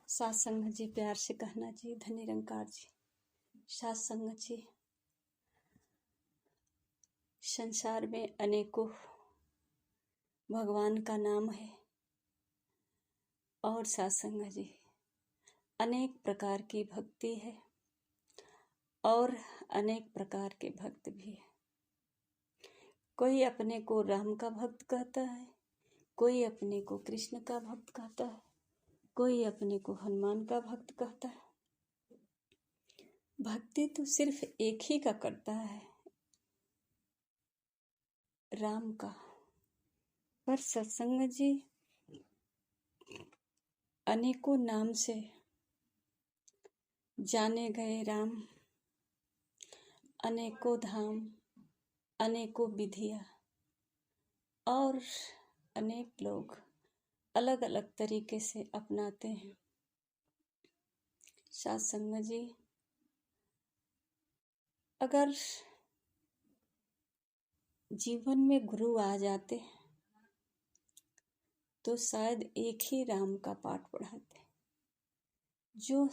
सत्संग जी, प्यार से कहना जी, धन निरंकार जी। सत्संग जी, संसार में अनेकों भगवान का नाम है और सत्संग जी अनेक प्रकार की भक्ति है और अनेक प्रकार के भक्त भी है। कोई अपने को राम का भक्त कहता है, कोई अपने को कृष्ण का भक्त कहता है, कोई अपने को हनुमान का भक्त कहता है। भक्ति तो सिर्फ एक ही का करता है, राम का। पर सत्संग जी अनेकों नाम से जाने गए राम, अनेकों धाम, अनेकों विधियाँ और अनेक लोग अलग अलग तरीके से अपनाते हैं। सत्संग जी, अगर जीवन में गुरु आ जाते तो शायद एक ही राम का पाठ पढ़ाते जो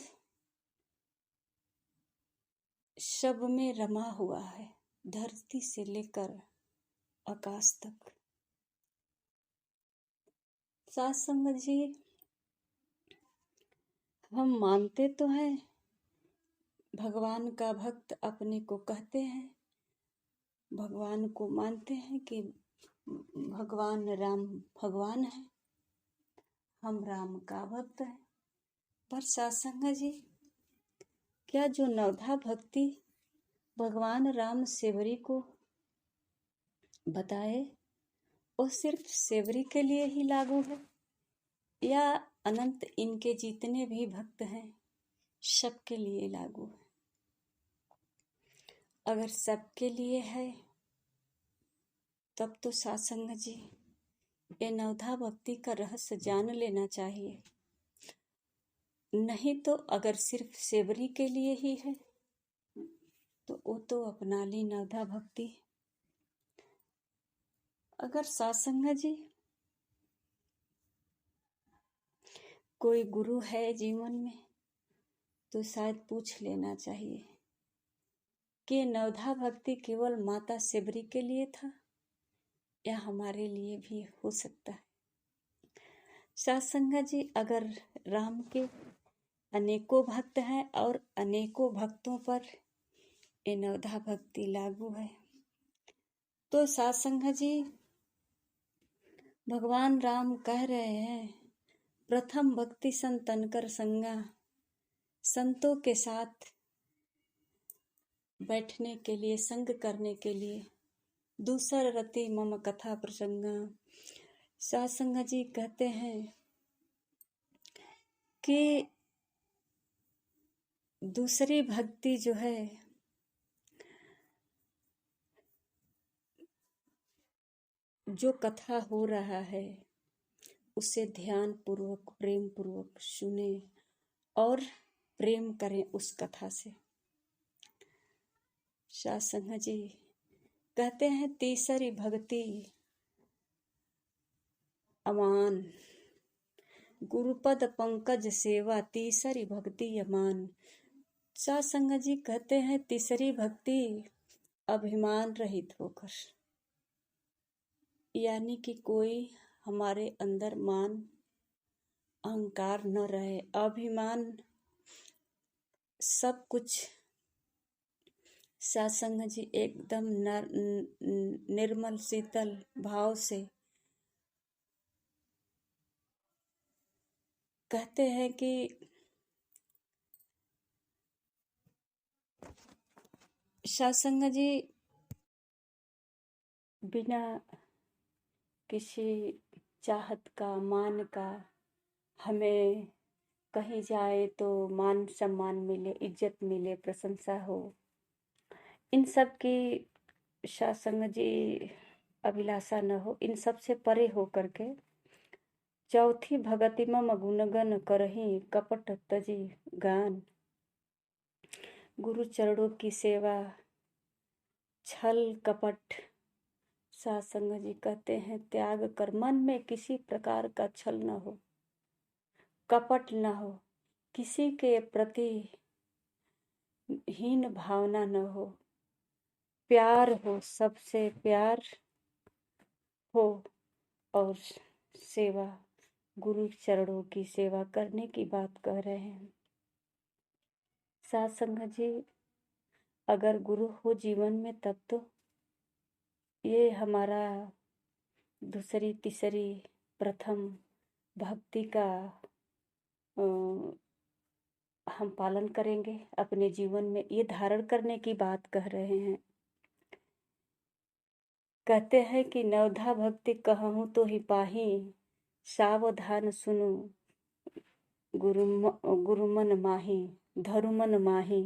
सब में रमा हुआ है, धरती से लेकर आकाश तक। सत्संग जी, हम मानते तो हैं, भगवान का भक्त अपने को कहते हैं, भगवान को मानते हैं कि भगवान राम भगवान है, हम राम का भक्त हैं। पर सत्संग जी, क्या जो नवधा भक्ति भगवान राम सेवरी को बताए वो सिर्फ सेवरी के लिए ही लागू है या अनंत इनके जितने भी भक्त हैं सबके लिए लागू है? अगर सबके लिए है तब तो सत्संग जी ये नवधा भक्ति का रहस्य जान लेना चाहिए। नहीं तो अगर सिर्फ सेवरी के लिए ही है तो वो तो अपना ली नवधा भक्ति। अगर सत्संग जी कोई गुरु है जीवन में तो शायद पूछ लेना चाहिए कि नवधा भक्ति केवल माता सेवरी के लिए था या हमारे लिए भी हो सकता है। सत्संग जी, अगर राम के अनेकों भक्त हैं और अनेकों भक्तों पर ये नवधा भक्ति लागू है तो सत्संग जी भगवान राम कह रहे हैं, प्रथम भक्ति संतन कर संगा, संतों के साथ बैठने के लिए, संग करने के लिए, दूसर रति मम कथा प्रसंगा। सत्संग जी कहते हैं कि दूसरी भक्ति जो है जो कथा हो रहा है उसे ध्यान पूर्वक प्रेम पूर्वक सुने और प्रेम करें उस कथा से। सत्संग जी कहते हैं तीसरी भक्ति अमान, गुरुपद पंकज सेवा तीसरी भक्ति अमान। सत्संग जी कहते हैं तीसरी भक्ति अभिमान रहित होकर, यानी कि कोई हमारे अंदर मान अहंकार न रहे, अभिमान सब कुछ सत्संग जी एकदम निर्मल शीतल भाव से कहते हैं कि सत्संग जी बिना किसी चाहत का, मान का, हमें कहीं जाए तो मान सम्मान मिले, इज्जत मिले, प्रशंसा हो, इन सब की सत्संग जी अभिलाषा न हो। इन सब से परे हो करके चौथी भगति मम गुणगन करही कपट तजी गान, गुरु चरणों की सेवा, छल कपट सत्संग जी कहते हैं त्याग कर, मन में किसी प्रकार का छल न हो, कपट न हो, किसी के प्रति हीन भावना न हो, प्यार हो, सबसे प्यार हो और सेवा, गुरु चरणों की सेवा करने की बात कह रहे हैं। साथ संगत जी, अगर गुरु हो जीवन में तब तो ये हमारा दूसरी तीसरी प्रथम भक्ति का हम पालन करेंगे अपने जीवन में, ये धारण करने की बात कह रहे हैं। कहते हैं कि नवधा भक्ति कहूँ तो ही पाही, सावधान सुनो गुरुमन माही, धरुमन माही।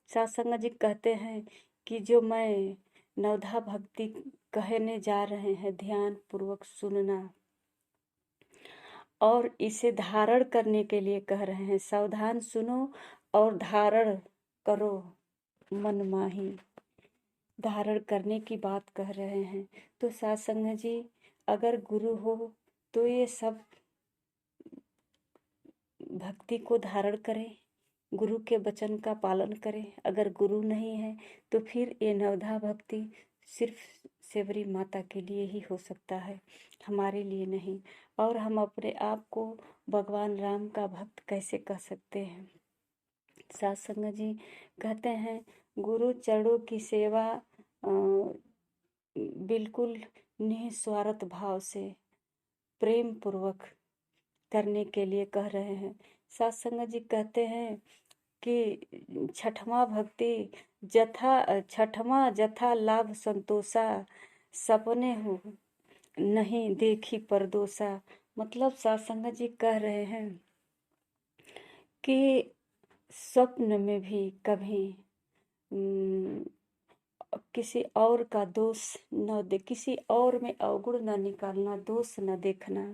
सत्संग जी कहते हैं कि जो मैं नवधा भक्ति कहने जा रहे हैं, ध्यान पूर्वक सुनना और इसे धारण करने के लिए कह रहे हैं। सावधान सुनो और धारण करो, मन माही, धारण करने की बात कह रहे हैं। तो सत्संग जी, अगर गुरु हो तो ये सब भक्ति को धारण करें, गुरु के वचन का पालन करें। अगर गुरु नहीं है तो फिर ये नवधा भक्ति सिर्फ सेवरी माता के लिए ही हो सकता है, हमारे लिए नहीं। और हम अपने आप को भगवान राम का भक्त कैसे कह सकते हैं। सत्संग जी कहते हैं गुरु चरणों की सेवा बिल्कुल निस्वार्थ भाव से प्रेम पूर्वक करने के लिए कह रहे हैं। सत्संग जी कहते हैं कि छठवां भक्ति छठवां जथा लाभ संतोषा, सपने हो नहीं देखी परदोसा। मतलब सत्संग जी कह रहे हैं कि स्वप्न में भी कभी किसी और का दोष न दे, किसी और में अवगुण न निकालना, दोष न देखना।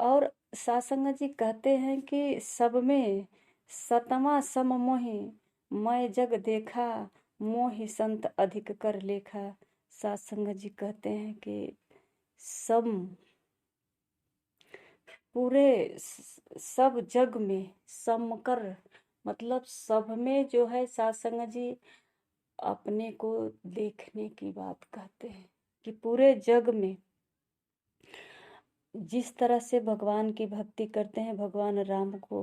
और सत्संग जी कहते हैं कि सब में सतमा सम मोहि, मैं जग देखा मोहि संत अधिक कर लेखा। सत्संग जी कहते हैं कि सम, पूरे सब जग में समकर, मतलब सब में जो है सत्संग जी अपने को देखने की बात कहते हैं कि पूरे जग में जिस तरह से भगवान की भक्ति करते हैं, भगवान राम को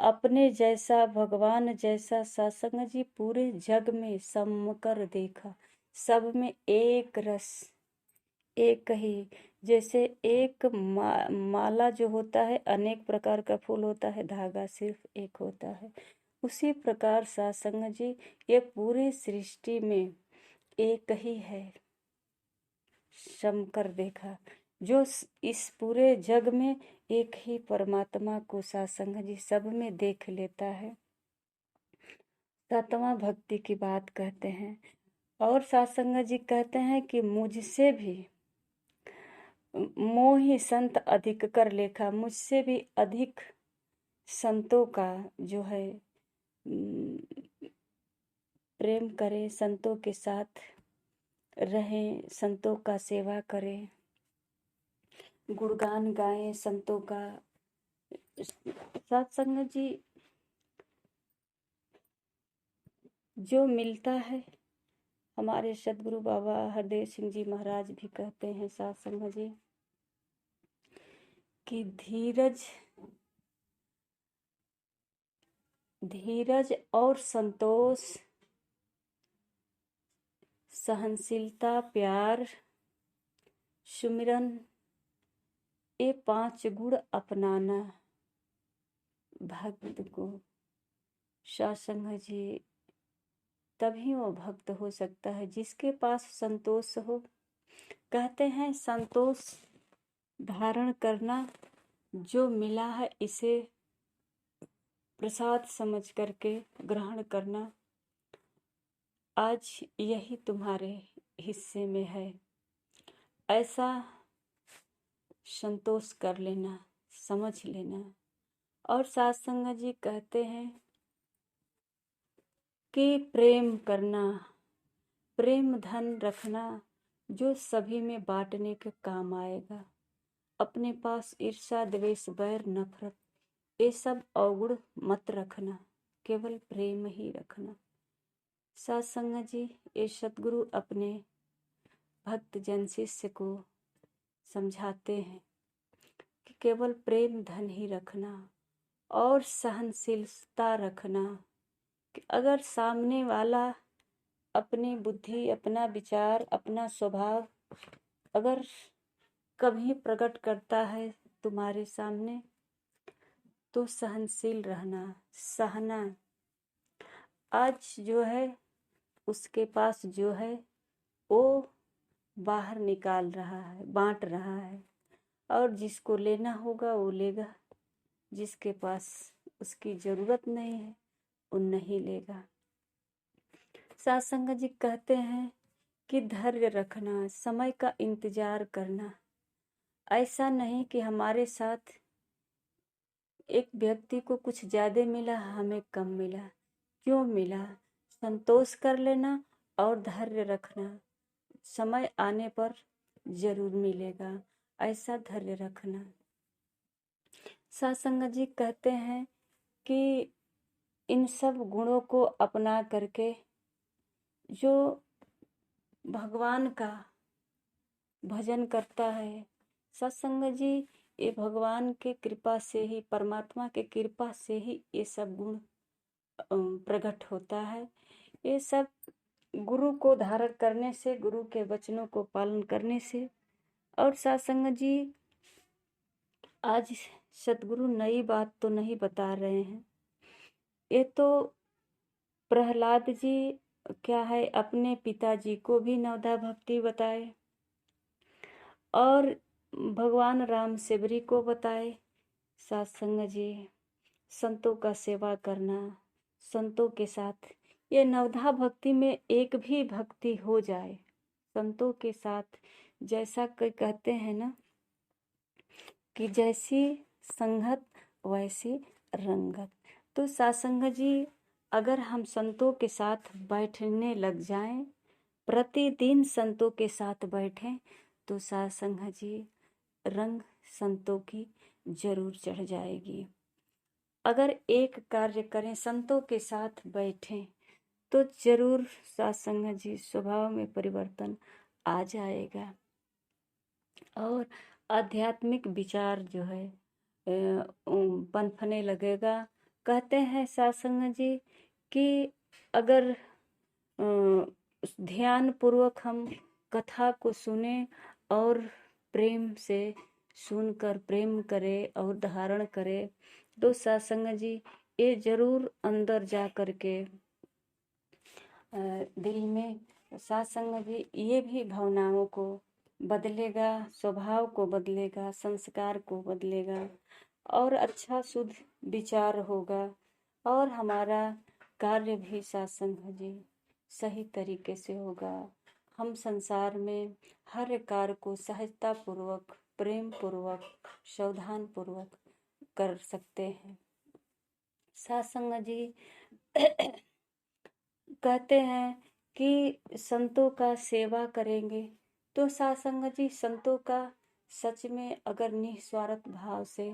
अपने जैसा, भगवान जैसा सत्संग जी पूरे जग में समकर देखा। सब में एक रस, एक ही, जैसे एक माला जो होता है, अनेक प्रकार का फूल होता है, धागा सिर्फ एक होता है। उसी प्रकार सत्संग जी ये पूरी सृष्टि में एक ही है, समकर देखा। जो इस पूरे जग में एक ही परमात्मा को सत्संग जी सब में देख लेता है। सातवां भक्ति की बात कहते हैं। और सत्संग जी कहते हैं कि मुझसे भी मोहि संत अधिक कर लेखा, मुझसे भी अधिक संतों का जो है प्रेम करें, संतों के साथ रहें, संतों का सेवा करें, गुणगान गाएं संतों का। सत्संग जी जो मिलता है, हमारे सदगुरु बाबा हरदेव सिंह जी महाराज भी कहते हैं सत्संग जी कि धीरज और संतोष, सहनशीलता, प्यार, सुमिरन, ये 5 गुण अपनाना भक्त को। सत्संग जी तभी वो भक्त हो सकता है जिसके पास संतोष हो। कहते हैं संतोष धारण करना, जो मिला है इसे प्रसाद समझ करके ग्रहण करना। आज यही तुम्हारे हिस्से में है, ऐसा संतोष कर लेना, समझ लेना। और सत्संग जी कहते हैं कि प्रेम करना, प्रेम धन रखना, जो सभी में बांटने के काम आएगा। अपने पास ईर्ष्या, द्वेष, बैर, नफरत ये सब अवगुण मत रखना, केवल प्रेम ही रखना। सत्संग जी, ये सतगुरु अपने भक्त जन शिष्य को समझाते हैं कि केवल प्रेम धन ही रखना और सहनशीलता रखना कि अगर सामने वाला अपनी बुद्धि, अपना विचार, अपना स्वभाव अगर कभी प्रकट करता है तुम्हारे सामने, तो सहनशील रहना, सहना। आज जो है उसके पास जो है वो बाहर निकाल रहा है, बांट रहा है, और जिसको लेना होगा वो लेगा, जिसके पास उसकी जरूरत नहीं है वो नहीं लेगा। सत्संग जी कहते हैं कि धैर्य रखना, समय का इंतजार करना। ऐसा नहीं कि हमारे साथ एक व्यक्ति को कुछ ज्यादा मिला, हमें कम मिला, क्यों मिला, संतोष कर लेना और धैर्य रखना, समय आने पर जरूर मिलेगा, ऐसा धैर्य रखना। सत्संग जी कहते हैं कि इन सब गुणों को अपना करके जो भगवान का भजन करता है, सत्संग जी, ये भगवान के कृपा से ही, परमात्मा के कृपा से ही ये सब गुण प्रकट होता है। ये सब गुरु को धारण करने से, गुरु के वचनों को पालन करने से। और सत्संग जी, आज सतगुरु नई बात तो नहीं बता रहे हैं, ये तो प्रहलाद जी क्या है अपने पिताजी को भी नवधा भक्ति बताए और भगवान राम सेवरी को बताए। सत्संग जी, संतों का सेवा करना, संतों के साथ, ये नवधा भक्ति में एक भी भक्ति हो जाए संतों के साथ, जैसा कि कहते हैं ना कि जैसी संगत वैसी रंगत। तो सत्संग जी, अगर हम संतों के साथ बैठने लग जाएं, प्रतिदिन संतों के साथ बैठें, तो सत्संग जी रंग संतों की जरूर चढ़ जाएगी। अगर एक कार्य करें, संतों के साथ बैठें, तो जरूर सत्संग जी स्वभाव में परिवर्तन आ जाएगा और आध्यात्मिक विचार जो है पनपने लगेगा। कहते हैं सत्संग जी कि अगर ध्यान पूर्वक हम कथा को सुने और प्रेम से सुनकर प्रेम करें और धारण करें, तो सत्संग जी ये जरूर अंदर जा करके दिल में सत्संग जी ये भी भावनाओं को बदलेगा, स्वभाव को बदलेगा, संस्कार को बदलेगा और अच्छा शुद्ध विचार होगा और हमारा कार्य भी सत्संग जी सही तरीके से होगा। हम संसार में हर कार्य को सहजता पूर्वक, प्रेम पूर्वक, सावधान पूर्वक कर सकते हैं। सत्संग जी कहते हैं कि संतों का सेवा करेंगे, तो सत्संग जी संतों का सच में अगर निस्वार्थ भाव से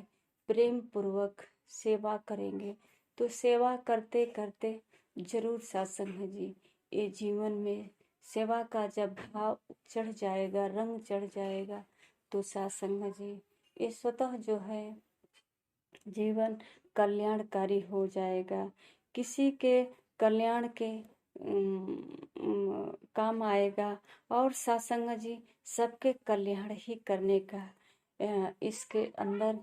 प्रेम पूर्वक सेवा करेंगे, तो सेवा करते करते जरूर सत्संग जी ये जीवन में सेवा का जब भाव चढ़ जाएगा, रंग चढ़ जाएगा, तो सत्संग जी ये स्वतः जो है जीवन कल्याणकारी हो जाएगा, किसी के कल्याण के काम आएगा और सत्संग जी सबके कल्याण ही करने का इसके अंदर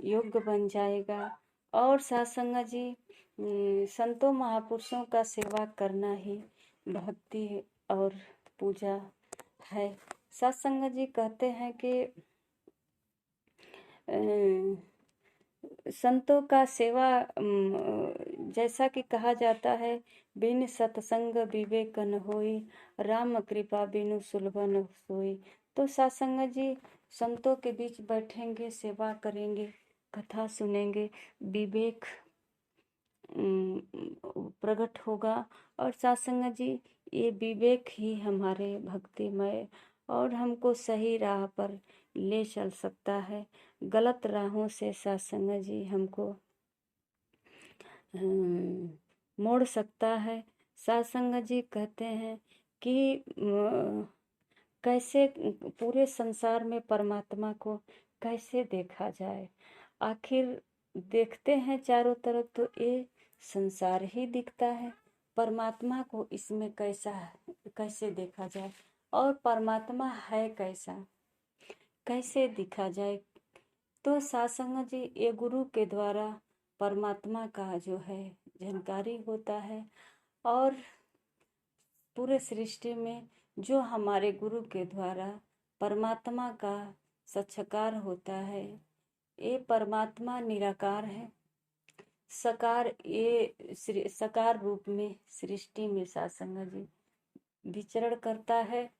योग्य बन जाएगा। और सत्संग जी संतों महापुरुषों का सेवा करना ही भक्ति और पूजा है। सत्संग जी कहते हैं कि संतों का सेवा जैसा कि कहा जाता है, बिन सत्संग विवेक न होई, राम कृपा बिनु सुलभ न सोई। तो सत्संग जी संतों के बीच बैठेंगे, सेवा करेंगे, कथा सुनेंगे, विवेक प्रकट होगा और सत्संग जी ये विवेक ही हमारे भक्तिमय और हमको सही राह पर ले चल सकता है। गलत राहों से सत्संग जी हमको मोड़ सकता है। सत्संग जी कहते हैं कि कैसे पूरे संसार में परमात्मा को कैसे देखा जाए। आखिर देखते हैं चारों तरफ तो ये संसार ही दिखता है, परमात्मा को इसमें कैसे देखा जाए और परमात्मा है कैसा, कैसे दिखा जाए। तो सत्संग जी ये गुरु के द्वारा परमात्मा का जो है जानकारी होता है। और पूरे सृष्टि में जो हमारे गुरु के द्वारा परमात्मा का साक्षात्कार होता है, ये परमात्मा निराकार है। सकार रूप में सृष्टि में सत्संग जी विचरण करता है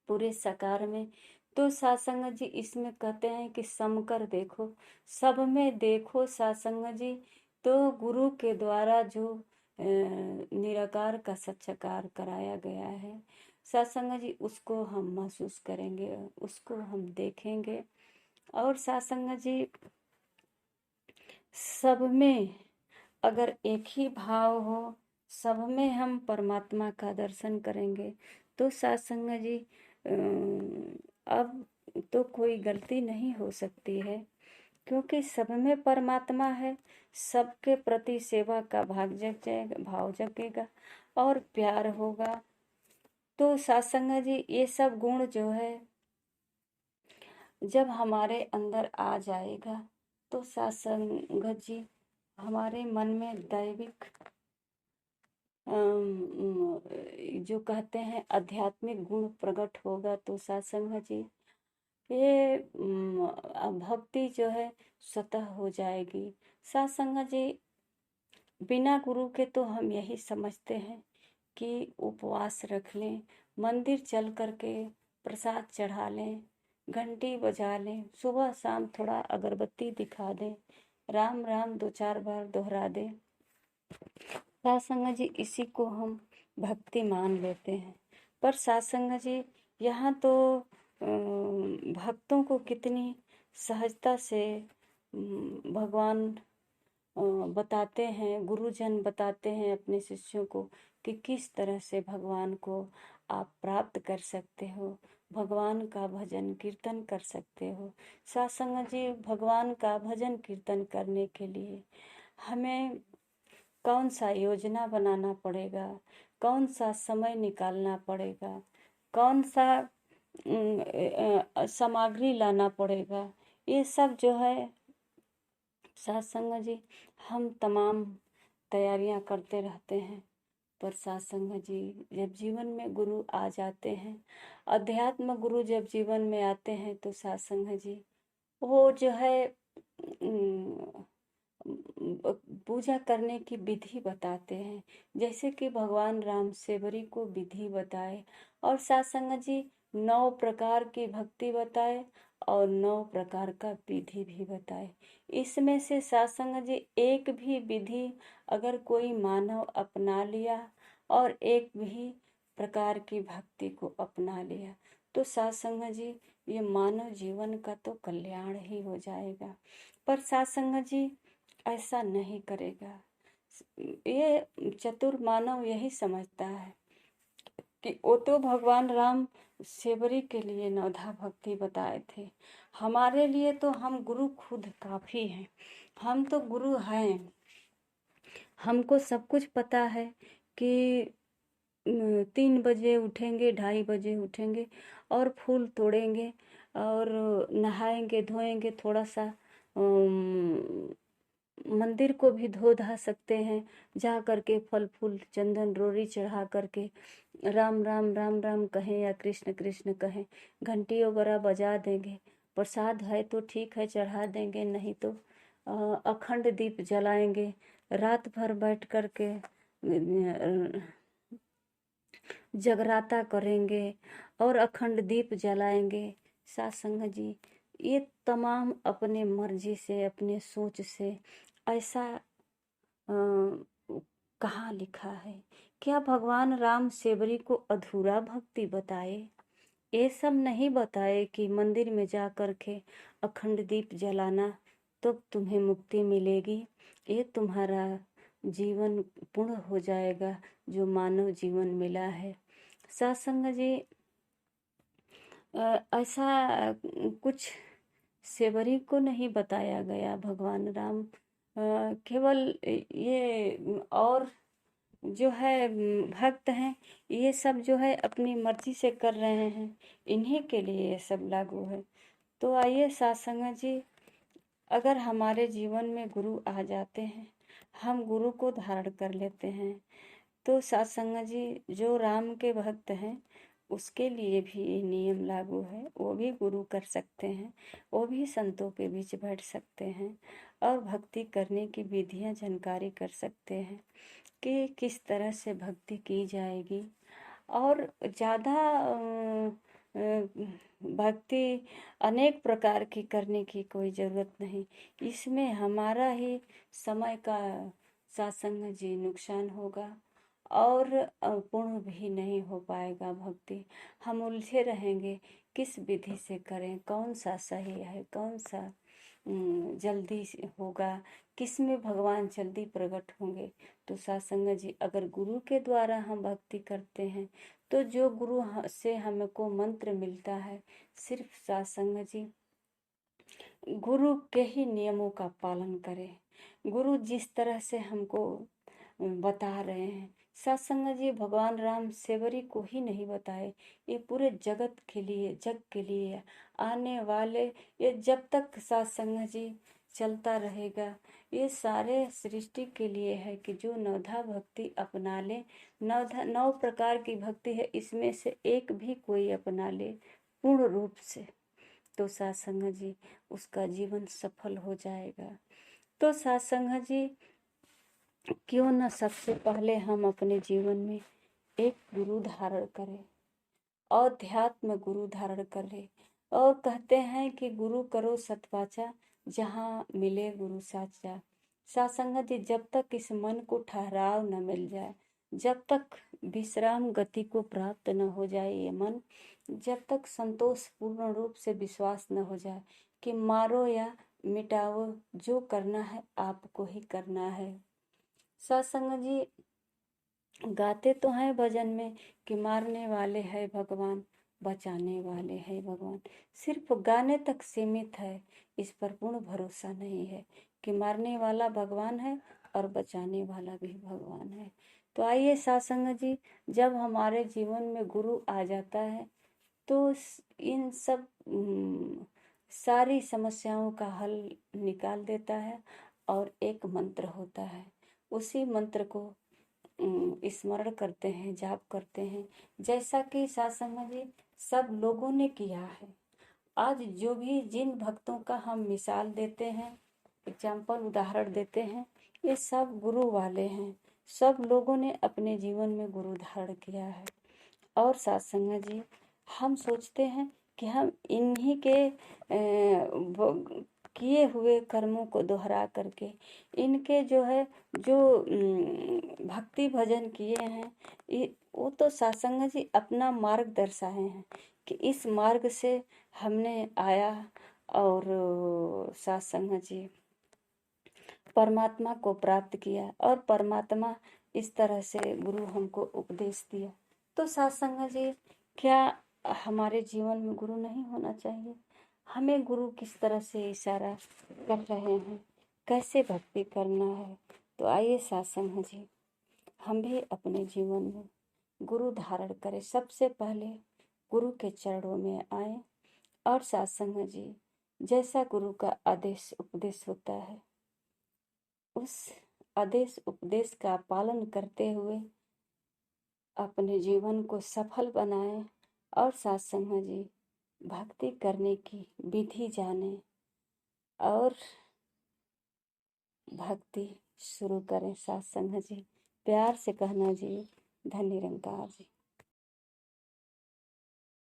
पूरे सकार में। तो सत्संग जी इसमें कहते हैं कि समकर देखो, सब में देखो सत्संग जी। तो गुरु के द्वारा जो निराकार का साक्षात्कार कराया गया है सत्संग जी, उसको हम महसूस करेंगे, उसको हम देखेंगे। और सत्संग जी सब में अगर एक ही भाव हो, सब में हम परमात्मा का दर्शन करेंगे तो सत्संग जी अब तो कोई गलती नहीं हो सकती है, क्योंकि सब में परमात्मा है। सबके प्रति सेवा का भाव जगेगा और प्यार होगा। तो सत्संग जी ये सब गुण जो है जब हमारे अंदर आ जाएगा तो सत्संग जी हमारे मन में दैविक जो कहते हैं आध्यात्मिक गुण प्रकट होगा। तो सत्संग जी ये भक्ति जो है स्वतः हो जाएगी। सत्संग जी बिना गुरु के तो हम यही समझते हैं कि उपवास रख लें, मंदिर चल करके प्रसाद चढ़ा लें, घंटी बजा लें, सुबह शाम थोड़ा अगरबत्ती दिखा दें, राम राम 2-4 बार दोहरा दें। सत्संग जी इसी को हम भक्ति मान लेते हैं। पर सत्संग जी यहाँ तो भक्तों को कितनी सहजता से भगवान बताते हैं, गुरुजन बताते हैं अपने शिष्यों को कि किस तरह से भगवान को आप प्राप्त कर सकते हो, भगवान का भजन कीर्तन कर सकते हो। सत्संग जी भगवान का भजन कीर्तन करने के लिए हमें कौन सा योजना बनाना पड़ेगा, कौन सा समय निकालना पड़ेगा, कौन सा सामग्री लाना पड़ेगा, ये सब जो है सत्संग जी हम तमाम तैयारियां करते रहते हैं। पर सत्संग जी जब जीवन में गुरु आ जाते हैं, अध्यात्म गुरु जब जीवन में आते हैं तो सत्संग जी वो जो है पूजा करने की विधि बताते हैं, जैसे कि भगवान राम सेवरी को विधि बताए। और सत्संग जी 9 प्रकार की भक्ति बताए और 9 प्रकार का विधि भी बताए। इसमें से सत्संग जी एक भी विधि अगर कोई मानव अपना लिया और एक भी प्रकार की भक्ति को अपना लिया तो सत्संग जी ये मानव जीवन का तो कल्याण ही हो जाएगा। पर सत्संग जी ऐसा नहीं करेगा। ये चतुर मानव यही समझता है कि वो तो भगवान राम सेवरी के लिए नवधा भक्ति बताए थे, हमारे लिए तो हम गुरु खुद काफी हैं, हम तो गुरु हैं, हमको सब कुछ पता है कि 3 बजे उठेंगे, 2:30 बजे उठेंगे और फूल तोड़ेंगे और नहाएंगे धोएंगे, थोड़ा सा मंदिर को भी धो धा सकते हैं, जा करके फल फूल चंदन रोरी चढ़ा करके राम राम राम राम कहें या कृष्ण कृष्ण कहें, घंटी वगैरह बजा देंगे। प्रसाद है तो ठीक है चढ़ा देंगे, नहीं तो अखंड दीप जलाएंगे, रात भर बैठ करके जगराता करेंगे और अखंड दीप जलाएंगे। सत्संग जी ये तमाम अपने मर्जी से अपने सोच से ऐसा कहाँ लिखा है? क्या भगवान राम सेवरी को अधूरा भक्ति बताए? ये सब नहीं बताए कि मंदिर में जा कर के अखंड दीप जलाना तो तुम्हें मुक्ति मिलेगी, ये तुम्हारा जीवन पूर्ण हो जाएगा जो मानव जीवन मिला है। सत्संग जी, ऐसा कुछ सेवरी को नहीं बताया गया। भगवान राम केवल ये और जो है भक्त हैं, ये सब जो है अपनी मर्जी से कर रहे हैं, इन्हीं के लिए ये सब लागू है। तो आइए सत्संग जी, अगर हमारे जीवन में गुरु आ जाते हैं, हम गुरु को धारण कर लेते हैं, तो सत्संग जी जो राम के भक्त हैं उसके लिए भी ये नियम लागू है। वो भी गुरु कर सकते हैं, वो भी संतों के बीच बैठ सकते हैं और भक्ति करने की विधियां जानकारी कर सकते हैं कि किस तरह से भक्ति की जाएगी। और ज़्यादा भक्ति अनेक प्रकार की करने की कोई ज़रूरत नहीं, इसमें हमारा ही समय का सत्संग जी नुकसान होगा और पूर्ण भी नहीं हो पाएगा भक्ति। हम उलझे रहेंगे किस विधि से करें, कौन सा सही है, कौन सा जल्दी होगा, किस में भगवान जल्दी प्रकट होंगे। तो सत्संग जी, अगर गुरु के द्वारा हम भक्ति करते हैं तो जो गुरु से हमको मंत्र मिलता है, सिर्फ सत्संग जी गुरु के ही नियमों का पालन करें। गुरु जिस तरह से हमको बता रहे हैं, सत्संग जी भगवान राम सेवरी को ही नहीं बताए, ये पूरे जगत के लिए, जग के लिए आने वाले, ये जब तक सत्संग जी चलता रहेगा, ये सारे सृष्टि के लिए है कि जो नवधा भक्ति अपना ले। 9 प्रकार की भक्ति है, इसमें से एक भी कोई अपना ले पूर्ण रूप से, तो सत्संग जी उसका जीवन सफल हो जाएगा। तो सत्संग जी, क्यों न सबसे पहले हम अपने जीवन में एक गुरु धारण करें, अध्यात्म गुरु धारण करें। और कहते हैं कि गुरु करो सतवाचा, जहाँ मिले गुरु साचा। सत्संग जी, जब तक इस मन को ठहराव न मिल जाए, जब तक विश्राम गति को प्राप्त न हो जाए ये मन, जब तक संतोष पूर्ण रूप से विश्वास न हो जाए कि मारो या मिटाओ, जो करना है आपको ही करना है। सत्संग जी, गाते तो हैं भजन में कि मारने वाले है भगवान, बचाने वाले है भगवान, सिर्फ गाने तक सीमित है, इस पर पूर्ण भरोसा नहीं है कि मारने वाला भगवान है और बचाने वाला भी भगवान है। तो आइए सत्संग जी, जब हमारे जीवन में गुरु आ जाता है तो इन सब सारी समस्याओं का हल निकाल देता है और एक मंत्र होता है, उसी मंत्र को स्मरण करते हैं, जाप करते हैं, जैसा कि सत्संग जी सब लोगों ने किया है। आज जो भी जिन भक्तों का हम मिसाल देते हैं, एग्जाम्पल उदाहरण देते हैं, ये सब गुरु वाले हैं। सब लोगों ने अपने जीवन में गुरु धारण किया है। और सत्संग जी, हम सोचते हैं कि हम इन्हीं के किए हुए कर्मों को दोहरा करके, इनके जो है जो भक्ति भजन किए हैं, वो तो सत्संग जी अपना मार्ग दर्शाए हैं कि इस मार्ग से हमने आया और सत्संग जी परमात्मा को प्राप्त किया और परमात्मा इस तरह से गुरु हमको उपदेश दिया। तो सत्संग जी, क्या हमारे जीवन में गुरु नहीं होना चाहिए? हमें गुरु किस तरह से इशारा कर रहे हैं, कैसे भक्ति करना है? तो आइए सत्संग जी, हम भी अपने जीवन में गुरु धारण करें। सबसे पहले गुरु के चरणों में आए और सत्संग जी जैसा गुरु का आदेश उपदेश होता है, उस आदेश उपदेश का पालन करते हुए अपने जीवन को सफल बनाएं और सत्संग जी भक्ति करने की विधि जाने और भक्ति शुरू करें। सत्संग जी, प्यार से कहना जी, धन्य निरंकार जी।